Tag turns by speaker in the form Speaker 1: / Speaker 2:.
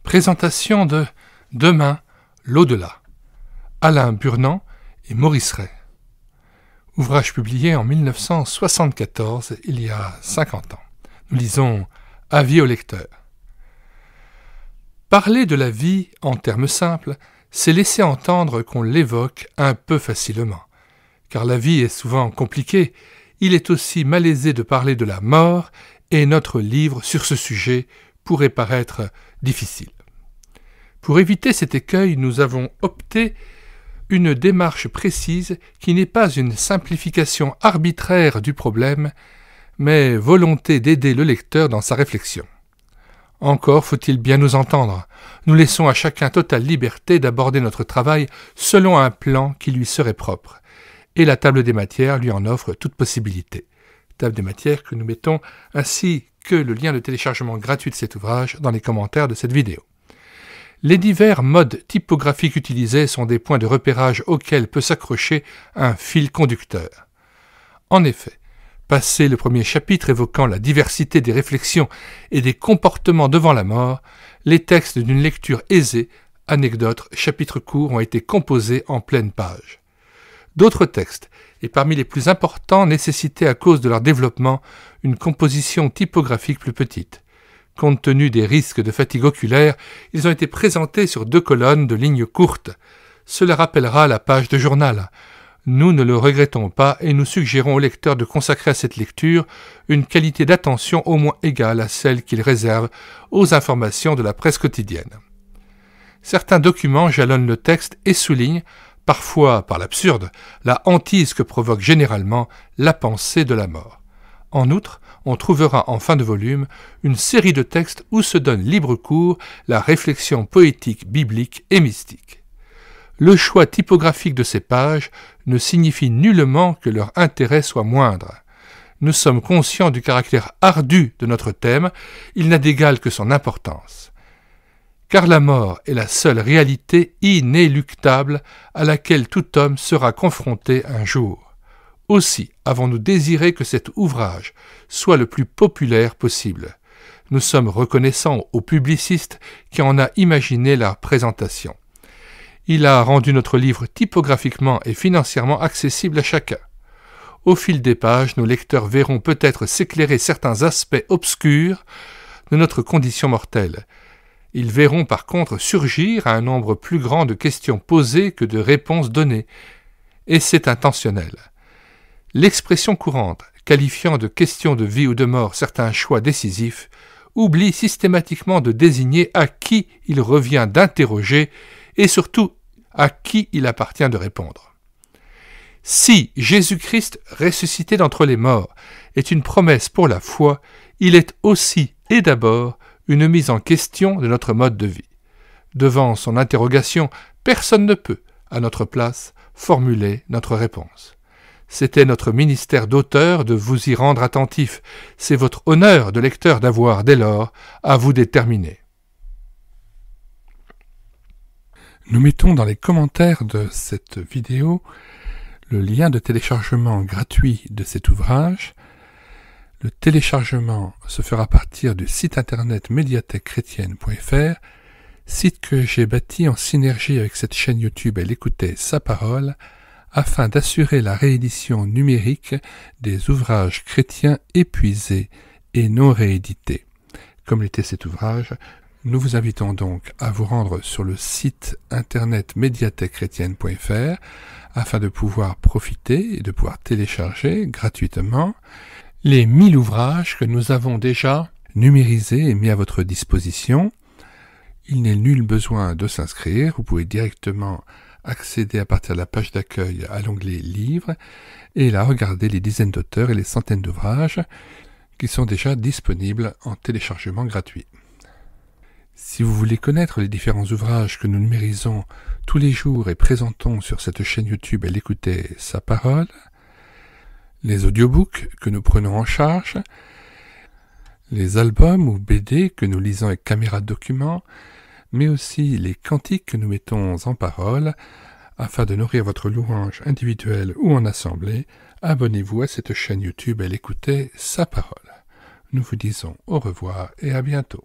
Speaker 1: Présentation de Demain, l'au-delà. Alain Burnand et Maurice Ray. Ouvrage publié en 1974, il y a 50 ans. Nous lisons Avis au lecteur. Parler de la vie en termes simples, c'est laisser entendre qu'on l'évoque un peu facilement. Car la vie est souvent compliquée, il est aussi malaisé de parler de la mort, et notre livre sur ce sujet pourrait paraître difficile. Pour éviter cet écueil, nous avons opté une démarche précise qui n'est pas une simplification arbitraire du problème, mais volonté d'aider le lecteur dans sa réflexion. Encore faut-il bien nous entendre. Nous laissons à chacun totale liberté d'aborder notre travail selon un plan qui lui serait propre, et la table des matières lui en offre toute possibilité. Table des matières que nous mettons ainsi que le lien de téléchargement gratuit de cet ouvrage dans les commentaires de cette vidéo. Les divers modes typographiques utilisés sont des points de repérage auxquels peut s'accrocher un fil conducteur. En effet, passé le premier chapitre évoquant la diversité des réflexions et des comportements devant la mort, les textes d'une lecture aisée, anecdotes, chapitres courts ont été composés en pleine page. D'autres textes, et parmi les plus importants, nécessitaient à cause de leur développement une composition typographique plus petite. Compte tenu des risques de fatigue oculaire, ils ont été présentés sur 2 colonnes de lignes courtes. Cela rappellera la page de journal. Nous ne le regrettons pas et nous suggérons au lecteur de consacrer à cette lecture une qualité d'attention au moins égale à celle qu'il réserve aux informations de la presse quotidienne. Certains documents jalonnent le texte et soulignent, parfois par l'absurde, la hantise que provoque généralement la pensée de la mort. En outre, on trouvera en fin de volume une série de textes où se donne libre cours la réflexion poétique, biblique et mystique. Le choix typographique de ces pages ne signifie nullement que leur intérêt soit moindre. Nous sommes conscients du caractère ardu de notre thème, il n'a d'égal que son importance. Car la mort est la seule réalité inéluctable à laquelle tout homme sera confronté un jour. Aussi avons-nous désiré que cet ouvrage soit le plus populaire possible. Nous sommes reconnaissants au publiciste qui en a imaginé la présentation. Il a rendu notre livre typographiquement et financièrement accessible à chacun. Au fil des pages, nos lecteurs verront peut-être s'éclairer certains aspects obscurs de notre condition mortelle. Ils verront par contre surgir un nombre plus grand de questions posées que de réponses données, et c'est intentionnel. L'expression courante, qualifiant de question de vie ou de mort certains choix décisifs, oublie systématiquement de désigner à qui il revient d'interroger et surtout à qui il appartient de répondre. Si Jésus-Christ ressuscité d'entre les morts est une promesse pour la foi, il est aussi et d'abord une mise en question de notre mode de vie. Devant son interrogation, personne ne peut, à notre place, formuler notre réponse. C'était notre ministère d'auteur de vous y rendre attentif. C'est votre honneur de lecteur d'avoir, dès lors, à vous déterminer. Nous mettons dans les commentaires de cette vidéo le lien de téléchargement gratuit de cet ouvrage. Le téléchargement se fera à partir du site internet médiathèquechrétienne.fr, site que j'ai bâti en synergie avec cette chaîne YouTube Elle écoutait sa parole, afin d'assurer la réédition numérique des ouvrages chrétiens épuisés et non réédités. Comme l'était cet ouvrage, nous vous invitons donc à vous rendre sur le site internet médiathèquechrétienne.fr afin de pouvoir profiter et de pouvoir télécharger gratuitement les 1000 ouvrages que nous avons déjà numérisés et mis à votre disposition. Il n'est nul besoin de s'inscrire, vous pouvez directement accéder à partir de la page d'accueil à l'onglet Livres et là regarder les dizaines d'auteurs et les centaines d'ouvrages qui sont déjà disponibles en téléchargement gratuit. Si vous voulez connaître les différents ouvrages que nous numérisons tous les jours et présentons sur cette chaîne YouTube Elle écoutait sa parole, les audiobooks que nous prenons en charge, les albums ou BD que nous lisons avec caméra de document, mais aussi les cantiques que nous mettons en parole, afin de nourrir votre louange individuelle ou en assemblée, abonnez-vous à cette chaîne YouTube Elle écoutait sa parole. Nous vous disons au revoir et à bientôt.